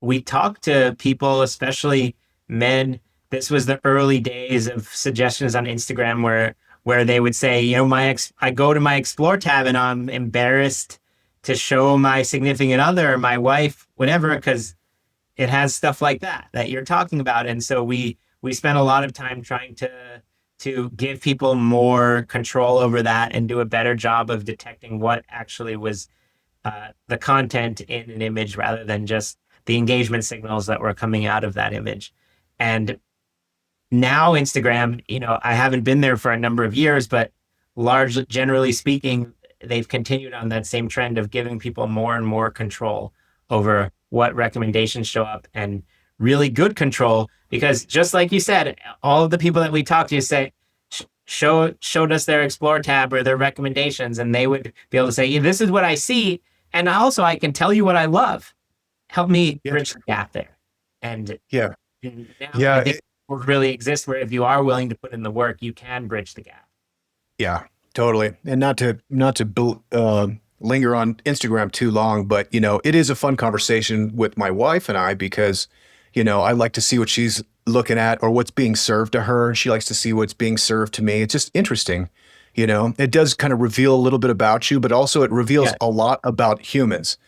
we talk to people, especially men. This was the early days of suggestions on Instagram where they would say, I go to my explore tab and I'm embarrassed to show my significant other, my wife, whatever, because it has stuff like that you're talking about. And so we spent a lot of time trying to give people more control over that and do a better job of detecting what actually was the content in an image rather than just the engagement signals that were coming out of that image. And now Instagram, I haven't been there for a number of years, but largely, generally speaking, they've continued on that same trend of giving people more and more control over what recommendations show up and really good control. Because just like you said, all of the people that we talked to say, showed us their explore tab or their recommendations, and they would be able to say, yeah, this is what I see. And also, I can tell you what I love. Help me Yeah. bridge the gap there. And Yeah. now I Yeah. think will really exist where if you are willing to put in the work, you can bridge the gap. Yeah, totally. And not to linger on Instagram too long, but it is a fun conversation with my wife and I because, I like to see what she's looking at or what's being served to her. She likes to see what's being served to me. It's just interesting. It does kind of reveal a little bit about you, but also it reveals Yeah. a lot about humans.